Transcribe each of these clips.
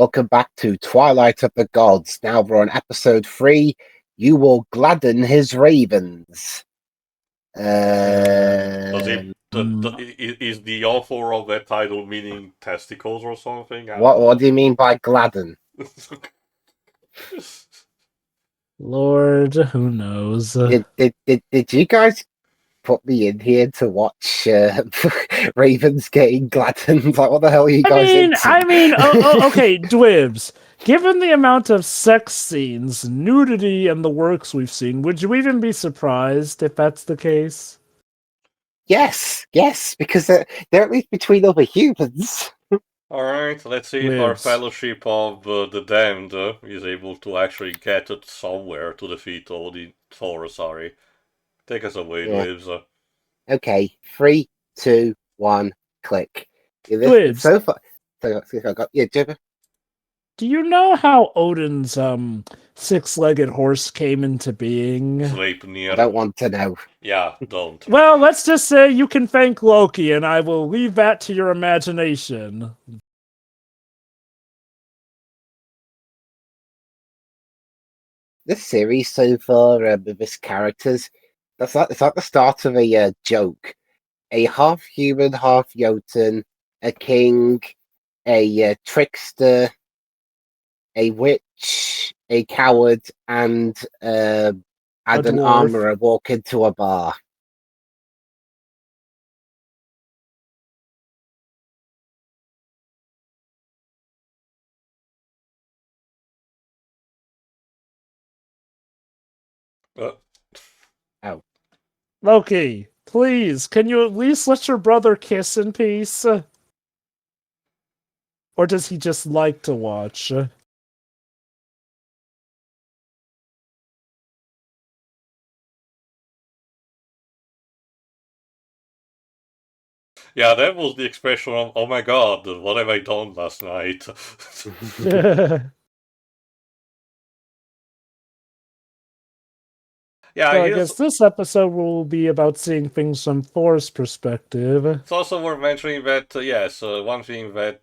Welcome back to Twilight of the Gods. Now we're on episode 3. You will gladden his ravens. Is the author of that title meaning testicles or something? What do you mean by gladden? Lord, who knows? Did you guys put me in here to watch ravens getting gladdened? Like, what the hell are you guys into? Okay, Dwibs. Given the amount of sex scenes, nudity, and the works we've seen, would you even be surprised if that's the case? Yes, because they're at least between other humans. Alright, let's see if our Fellowship of the Damned is able to actually get it somewhere to defeat Odin. Thor, sorry. Take us away, Dwibs. Okay, 3, 2, 1, click. Dwibs. So far, do you know how Odin's six-legged horse came into being? Sleipnir. I don't want to know. Yeah, don't. Well, let's just say you can thank Loki, and I will leave that to your imagination. This series so far with its characters, it's like the start of a joke. A half human, half Jotun, a king, a trickster, a witch, a coward, and an armorer walk into a bar. Oh. Loki, please, can you at least let your brother kiss in peace? Or does he just like to watch? Yeah, that was the expression of, oh my god, what have I done last night? Yeah, so I guess this episode will be about seeing things from Thor's perspective. It's also worth mentioning that, yes, one thing that,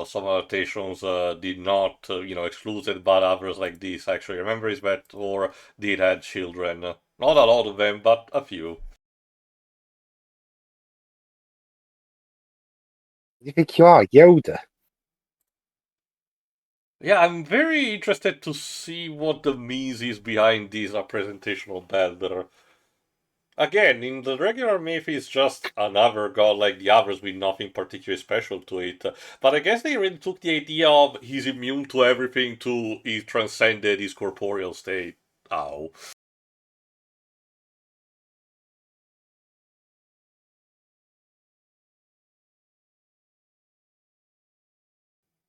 some adaptations did not, excluded, but others like this actually remember is that Thor did have children. Not a lot of them, but a few. You think you are Yoda? Yeah, I'm very interested to see what the means is behind this representational Balder. Again, in the regular myth, he's just another god like the others with nothing particularly special to it. But I guess they really took the idea of he's immune to everything to he transcended his corporeal state. Ow.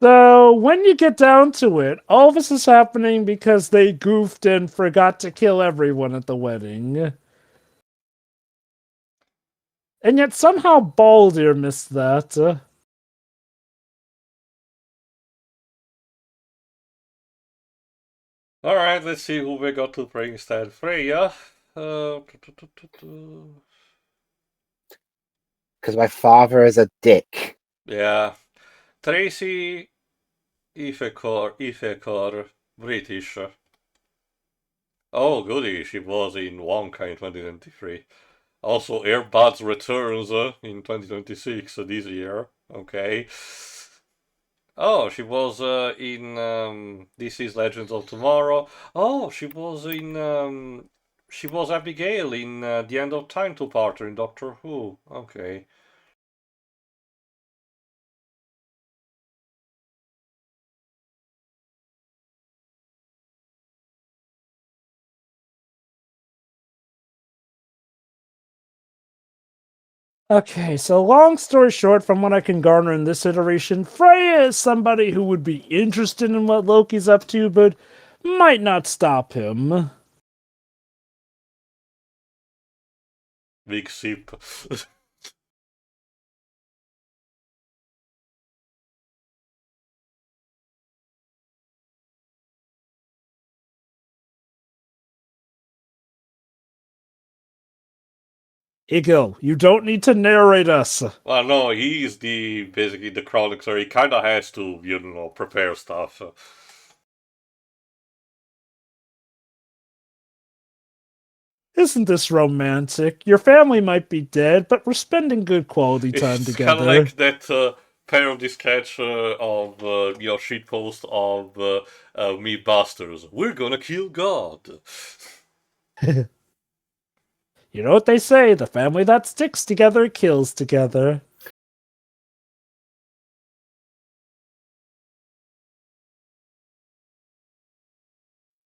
So, when you get down to it, all this is happening because they goofed and forgot to kill everyone at the wedding. And yet somehow Baldur missed that. Alright, let's see who we got to bring instead. Freya. Because my father is a dick. Yeah. Tracy Ifekor, British. Oh, goody, she was in Wonka in 2023. Also, Airbuds returns in 2026, this year. Okay. Oh, she was in This is Legends of Tomorrow. Oh, she was in she was Abigail in The End of Time two-parter in Doctor Who. Okay. Okay, so long story short, from what I can garner in this iteration, Freya is somebody who would be interested in what Loki's up to, but might not stop him. Big sip. Egil, you don't need to narrate us. Well, no, he's basically the chronicler. He kind of has to, prepare stuff. Isn't this romantic? Your family might be dead, but we're spending good quality time It's kind together. of like that parody sketch of your shitpost of Mythbusters. We're gonna kill God. You know what they say, the family that sticks together kills together.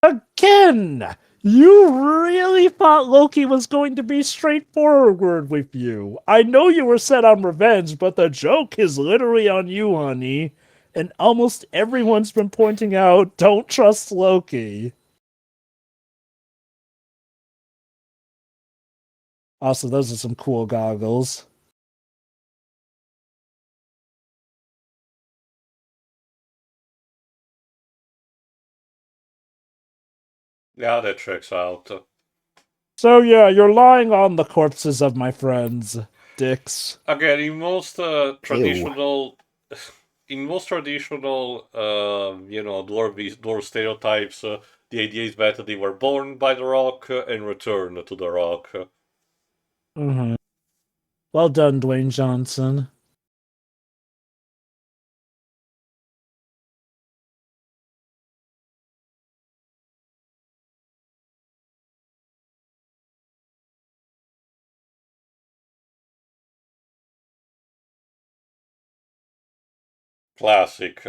Again! You really thought Loki was going to be straightforward with you. I know you were set on revenge, but the joke is literally on you, honey. And almost everyone's been pointing out, don't trust Loki. Also, those are some cool goggles. Yeah, that checks out. So yeah, you're lying on the corpses of my friends, dicks. Again, in most traditional, dwarf stereotypes, the idea is that they were born by the rock and return to the rock. Mm-hmm. Well done, Dwayne Johnson. Classic.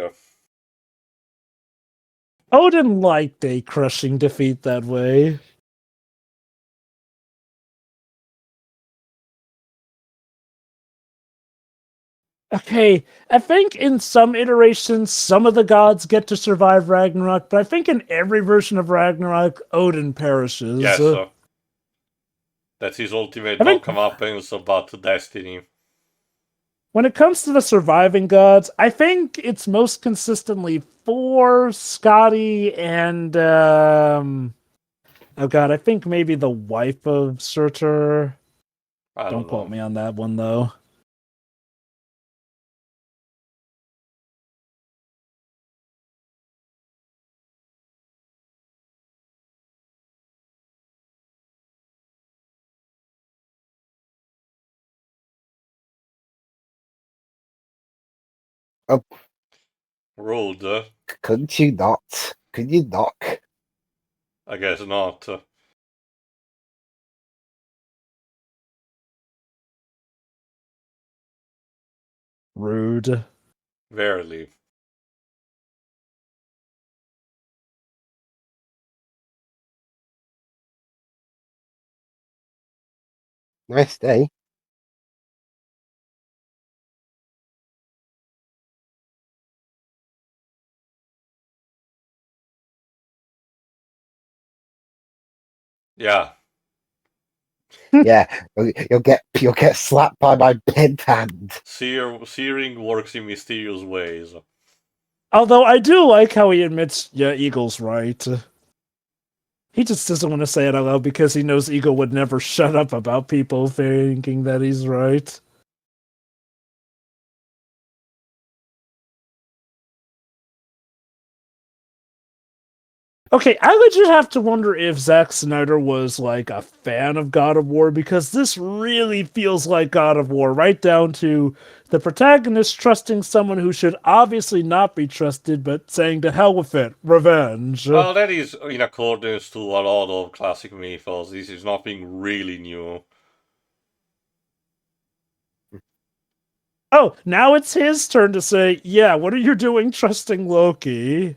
Odin liked a crushing defeat that way. Okay, I think in some iterations, some of the gods get to survive Ragnarok, but I think in every version of Ragnarok, Odin perishes. Yes, that's his ultimate I think comeuppance about destiny. when it comes to the surviving gods, I think it's most consistently Thor, Scotty, and oh god, I think maybe the wife of Surtur. Don't quote me on that one though. Oh, Rude. couldn't you not? Could you not? I guess not. Rude. Verily. Nice day. Yeah. Yeah, you'll get slapped by my bent hand. Searing works in mysterious ways. Although I do like how he admits, yeah, Eagle's right. He just doesn't want to say it out loud because he knows Eagle would never shut up about people thinking that he's right. Okay, I legit have to wonder if Zack Snyder was like a fan of God of War, because this really feels like God of War, right down to the protagonist trusting someone who should obviously not be trusted, but saying to hell with it, revenge. Well, that is in accordance to a lot of classic mythos. This is nothing really new. Oh, now it's his turn to say, yeah, what are you doing trusting Loki?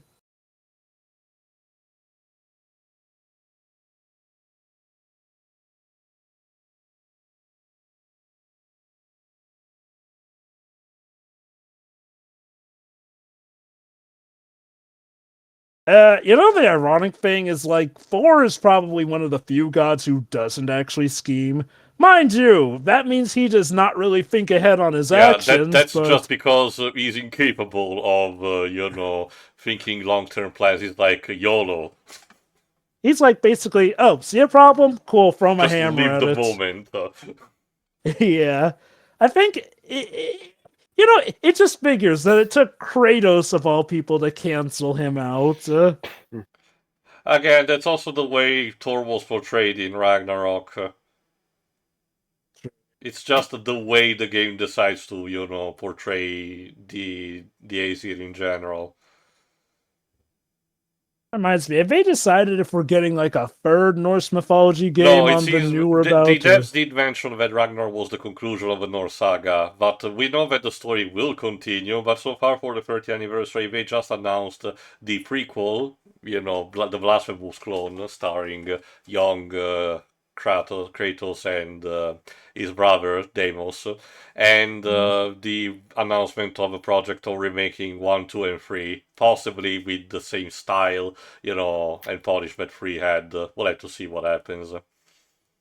The ironic thing is, like, Thor is probably one of the few gods who doesn't actually scheme. Mind you, that means he does not really think ahead on his actions. That's but just because he's incapable of, thinking long-term plans. He's like YOLO. He's like basically, oh, see a problem? Cool, throw my Just hammer live at the it. moment. Yeah. I think, it just figures that it took Kratos, of all people, to cancel him out. Again, that's also the way Thor was portrayed in Ragnarok. It's just the way the game decides to, portray the Aesir in general. Reminds me, have they decided if we're getting like a third Norse mythology game No, it on the seems newer the belt? devs did mention that Ragnar was the conclusion of the Norse saga, but we know that the story will continue. But so far, for the 30th anniversary, they just announced the prequel, the Blasphemous clone, starring young Kratos and his brother Deimos, and the announcement of a project of remaking 1, 2, and 3, possibly with the same style, and polish that 3 had. We'll have to see what happens.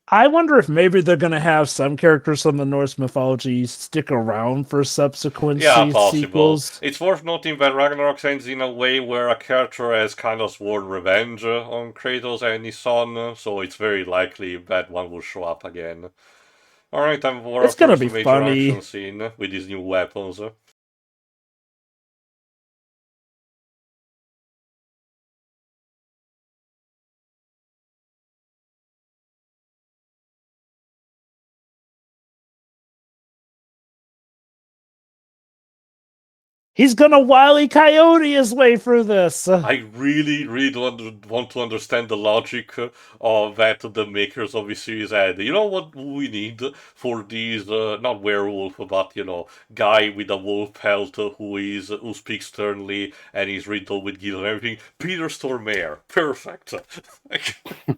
I wonder if maybe they're going to have some characters from the Norse mythology stick around for subsequent Yeah, possible. sequels. It's worth noting that Ragnarok ends in a way where a character has kind of sworn revenge on Kratos and his son, so it's very likely that one will show up again. Alright, time for It's our gonna first be major funny. action scene with these new weapons. He's gonna Wile E. Coyote his way through this. I really, really don't want to understand the logic of that the makers of this series had. You know what we need for these, not werewolf, but, guy with a wolf pelt who speaks sternly and is riddled with guilt and everything? Peter Stormare. Perfect.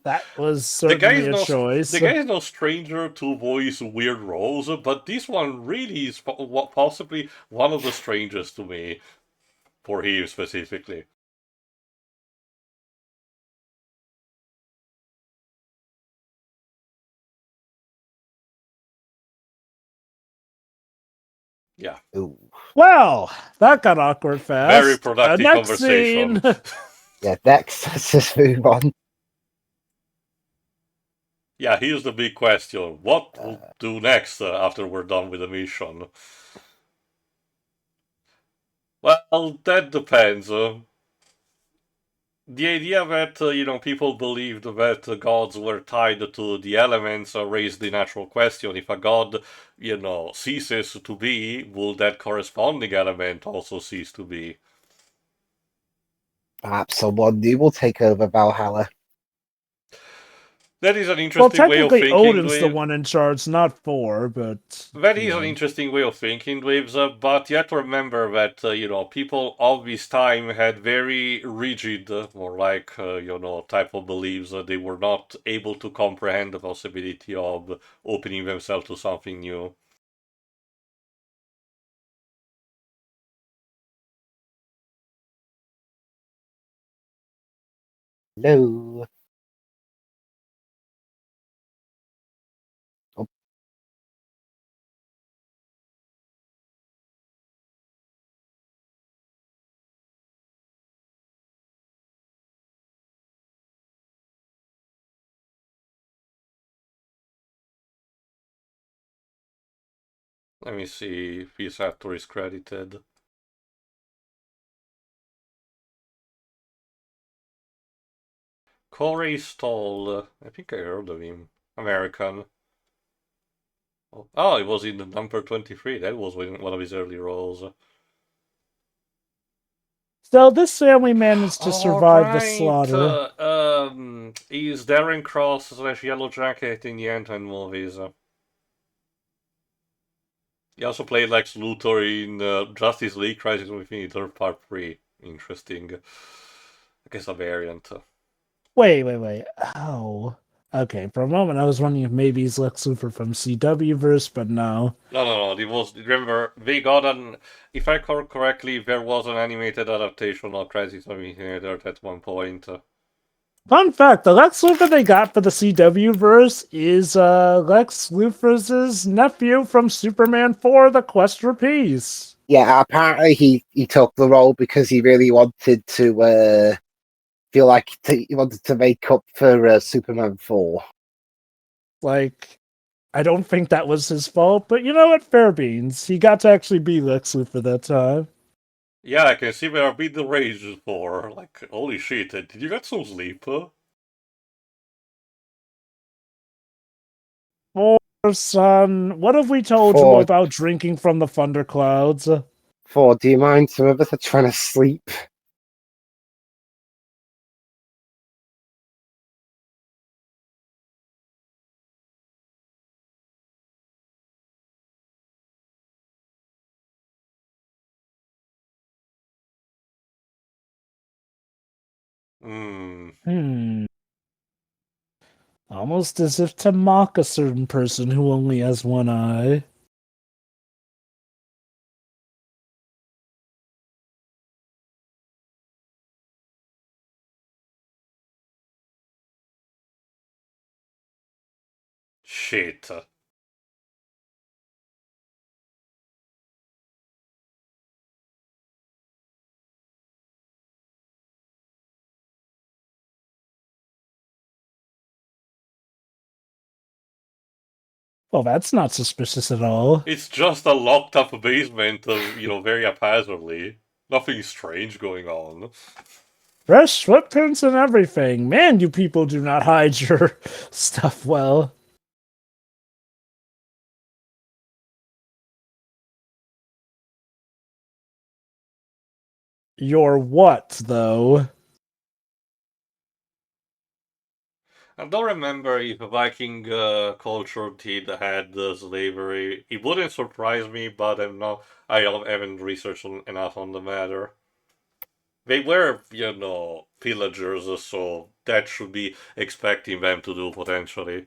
That was certainly a choice. The guy is no stranger to voice weird roles, but this one really is possibly one of the strangest to me, for him specifically. Yeah. Ooh. Well, that got awkward fast. Very productive next conversation. Scene. Yeah, next, let's just move on. Yeah, here's the big question. What we'll do next after we're done with the mission? Well, that depends. The idea that, people believed that gods were tied to the elements raised the natural question. If a god, ceases to be, will that corresponding element also cease to be? Perhaps someone new will take over Valhalla. That is an interesting way of technically, thinking. Odin's the one in charge, not Thor, but... That is an interesting way of thinking, Dweebs, but you have to remember that, people of this time had very rigid, more like, type of beliefs. They were not able to comprehend the possibility of opening themselves to something new. Hello. Oh. Let me see if this actor is credited. Corey Stoll. I think I heard of him. American. Oh, it was in the number 23. That was one of his early roles. So this family managed to survive the slaughter. He's Darren Cross / Yellow Jacket in the Ant-Man movies. He also played Lex Luthor in Justice League Crisis on Infinite Earth Part 3. Interesting. I guess a variant. Wait. Oh. Okay, for a moment I was wondering if maybe he's Lex Luthor from CW-verse, but no. No. Remember, they got if I recall correctly, there was an animated adaptation of Crisis on Infinite Earth at one point. Fun fact, the Lex Luthor they got for the CW-verse is Lex Luthor's nephew from Superman 4, The Quest for Peace. Yeah, apparently he took the role because he really wanted to feel like he wanted to make up for Superman 4. Like, I don't think that was his fault, but you know what? Fair beans. He got to actually be Lex Luthor that time. Yeah, I can see where I beat the rage for. Like, holy shit, did you get some sleep? Poor son. What have we told you For about drinking from the thunderclouds? do you mind? Some of us are trying to sleep. Hmm. Almost as if to mock a certain person who only has one eye. Shit. Well, that's not suspicious at all. It's just a locked up basement, very haphazardly. Nothing strange going on. Fresh footprints and everything. Man, you people do not hide your stuff well. Your what, though? I don't remember if a Viking culture did had slavery. It wouldn't surprise me, but I haven't researched enough on the matter. They were, pillagers, so that should be expecting them to do potentially.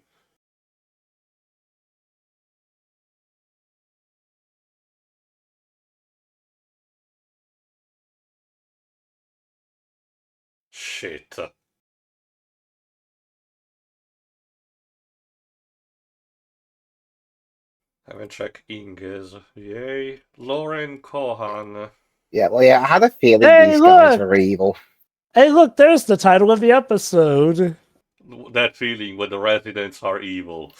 Shit. Haven't checked Inges. Yay. Lauren Cohan. Yeah, well, yeah, I had a feeling Hey, these guys look! were evil. Hey, look, there's the title of the episode. That feeling when the residents are evil.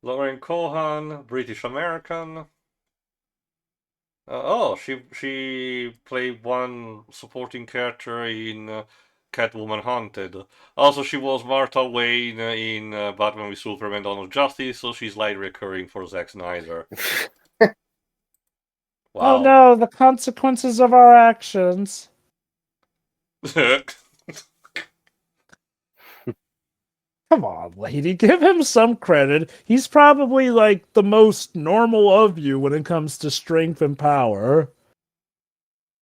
Lauren Cohan, British American. She played one supporting character in Catwoman Haunted. Also, she was Martha Wayne in Batman v Superman: Dawn of Justice, so she's like recurring for Zack Snyder. Oh Wow. no, the consequences of our actions. Come on, lady, give him some credit. He's probably like the most normal of you when it comes to strength and power.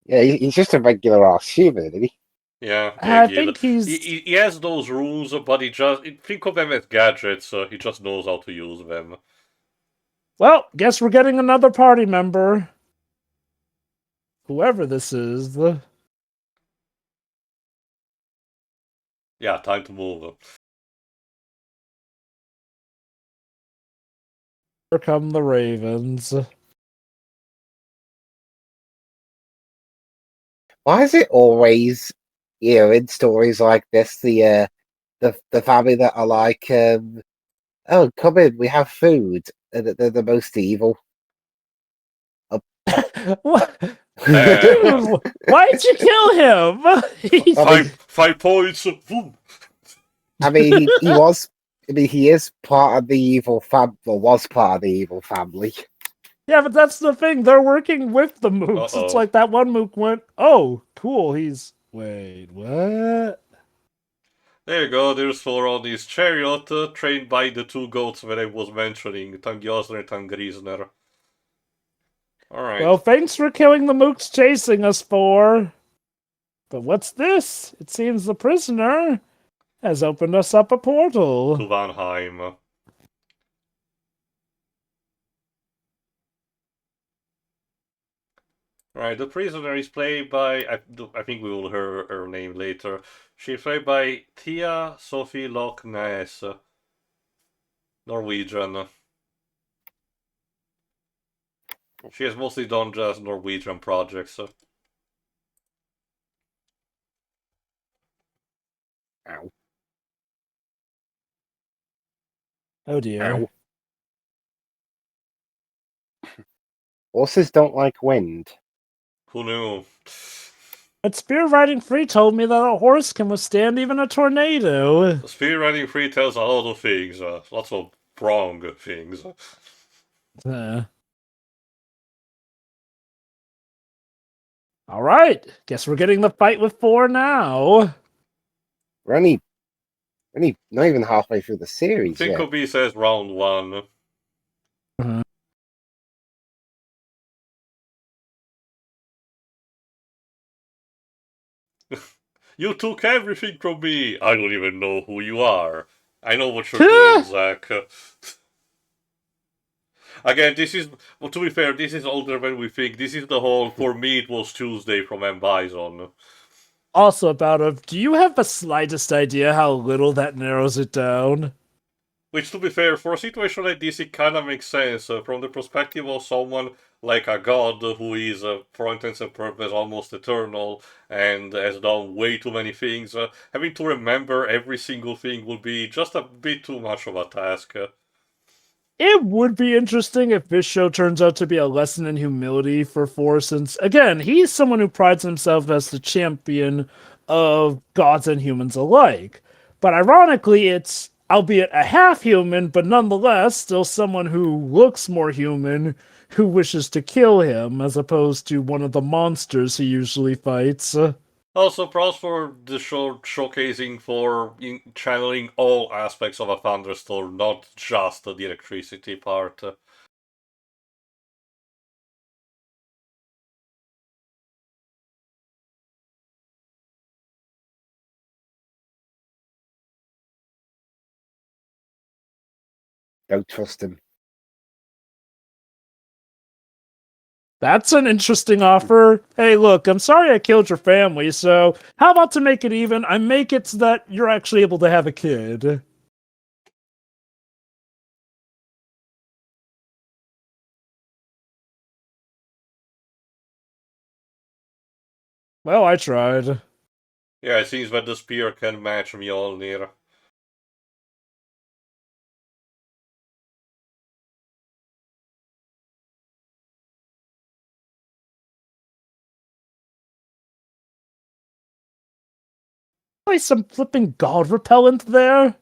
Yeah, he's just a regular ass human, isn't he? Yeah, I Egil. think he's. He has those rules, but think of them as gadgets. He just knows how to use them. Well, guess we're getting another party member. Whoever this is. Yeah, time to move. Here come the Ravens. Why is it always, in stories like this, the family that are like, oh, come in, we have food, and they're the most evil. What? Damn. Dude, why'd you kill him? Five points. I mean, he was. I mean, he is part of the evil or was part of the evil family. Yeah, but that's the thing. They're working with the mooks. Uh-oh. It's like that one mook went, oh, cool. Wait, what? There you go, there's Thor on his chariot, trained by the two goats that I was mentioning, Tangjosner and Tangrisner. Alright. Well, thanks for killing the mooks chasing us, Thor. But what's this? It seems the prisoner has opened us up a portal. To Vanaheim. Right, the prisoner is played by, I think we will hear her name later. She's played by Tia Sophie Loch Ness. Norwegian. She has mostly done just Norwegian projects. Ow. Oh dear. Ow. Horses don't like wind. Who knew? But Spear Riding Free told me that a horse can withstand even a tornado. Speed Riding Free tells a lot of things, lots of wrong things. All right. Guess we're getting the fight with 4 now. We're only not even halfway through the series yet. Finkobi says round 1. You took everything from me! I don't even know who you are. I know what you're doing, Zach. Again, this is, well, to be fair, this is older than we think. This is the whole, for me it was Tuesday from M. Bison. Also, about do you have the slightest idea how little that narrows it down? Which, to be fair, for a situation like this, it kind of makes sense from the perspective of someone like a god who is, for all intents and purposes, almost eternal and has done way too many things. Having to remember every single thing would be just a bit too much of a task. It would be interesting if this show turns out to be a lesson in humility for 4, since, again, he's someone who prides himself as the champion of gods and humans alike. But ironically, it's, albeit a half-human, but nonetheless still someone who looks more human, who wishes to kill him, as opposed to one of the monsters he usually fights. Also, props for the show showcasing for channeling all aspects of a thunderstorm, not just the electricity part. Don't trust him. That's an interesting offer. Hey, look, I'm sorry I killed your family, so how about to make it even, I make it so that you're actually able to have a kid. Well, I tried. Yeah, it seems that the spear can match Mjolnir. Some flipping god repellent there?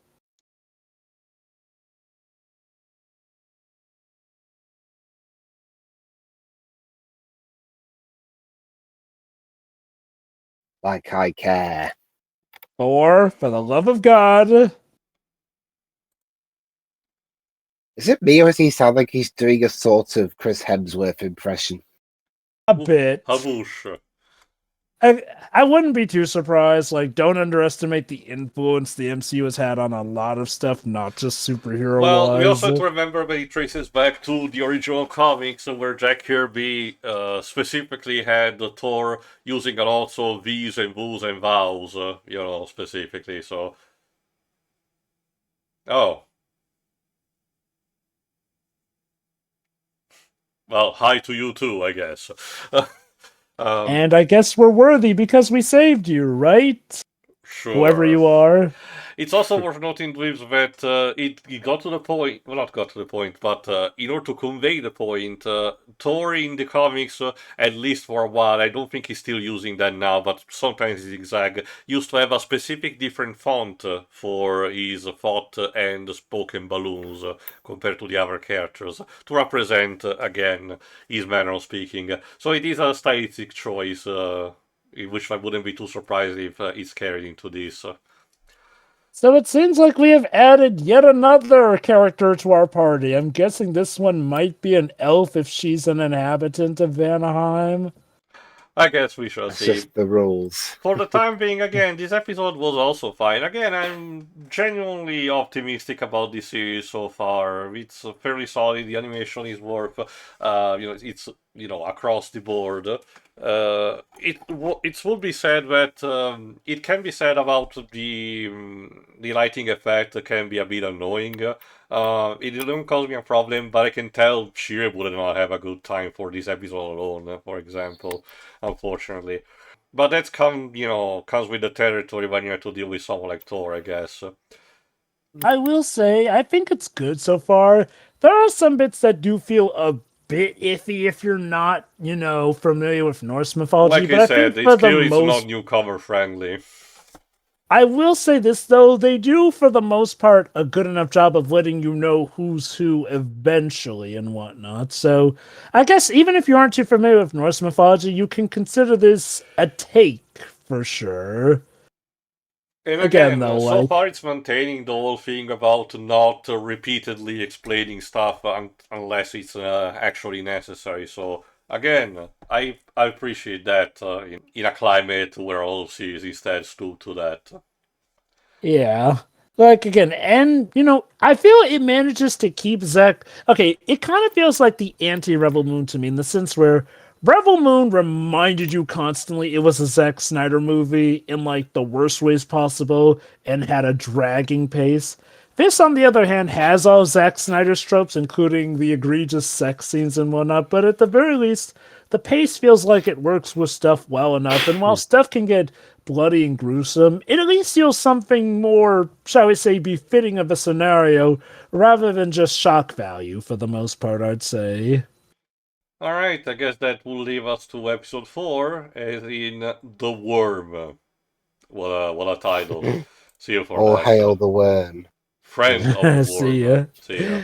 Like I care. Or, for the love of God. Is it me or does he sound like he's doing a sort of Chris Hemsworth impression? A bit. Habush. I wouldn't be too surprised. Like, don't underestimate the influence the MCU has had on a lot of stuff, not just superhero Well, we also have wise. to remember that it traces back to the original comics where Jack Kirby specifically had the Thor using a lot of these and woos and vows, specifically, so... Oh. Well, hi to you too, I guess. And I guess we're worthy because we saved you, right? Sure. Whoever you are. It's also worth noting, Dweebs, that it got to the point, well, not got to the point, but in order to convey the point, Thor in the comics, at least for a while, I don't think he's still using that now, but sometimes zigzag, used to have a specific different font for his thought and spoken balloons compared to the other characters, to represent, again, his manner of speaking. So it is a stylistic choice, which I wouldn't be too surprised if it's carried into this. So it seems like we have added yet another character to our party. I'm guessing this one might be an elf if she's an inhabitant of Vanaheim. I guess we shall That's see. just the rules. For the time being, again, this episode was also fine. Again, I'm genuinely optimistic about this series so far. It's fairly solid. The animation is worth. It's across the board. It would be said that it can be said about the lighting effect can be a bit annoying. It didn't cause me a problem, but I can tell Shira would not have a good time for this episode alone, for example, unfortunately. But that's comes with the territory when you have to deal with someone like Thor, I guess. I will say, I think it's good so far. There are some bits that do feel a bit iffy if you're not, familiar with Norse mythology, Like but I I think said, it's for the clearly it's not most newcomer friendly. I will say this though, they do for the most part a good enough job of letting you know who's who eventually and whatnot. So I guess even if you aren't too familiar with Norse mythology, you can consider this a take for sure. And Again again, though, so like far it's maintaining the whole thing about not repeatedly explaining stuff unless it's actually necessary. So again, I appreciate that in a climate where all series instead stood to that. yeah. Like again, and I feel it manages to keep Zack. Okay, it kind of feels like the anti-Rebel Moon to me in the sense where Rebel Moon reminded you constantly it was a Zack Snyder movie in like the worst ways possible and had a dragging pace. This, on the other hand, has all Zack Snyder's tropes, including the egregious sex scenes and whatnot, but at the very least, the pace feels like it works with stuff well enough, and while stuff can get bloody and gruesome, it at least feels something more, shall we say, befitting of a scenario rather than just shock value for the most part, I'd say. Alright, I guess that will leave us to episode 4, as in The Worm. What a title. See you for All that. hail the worm. Friend of the See Worm. ya. See ya.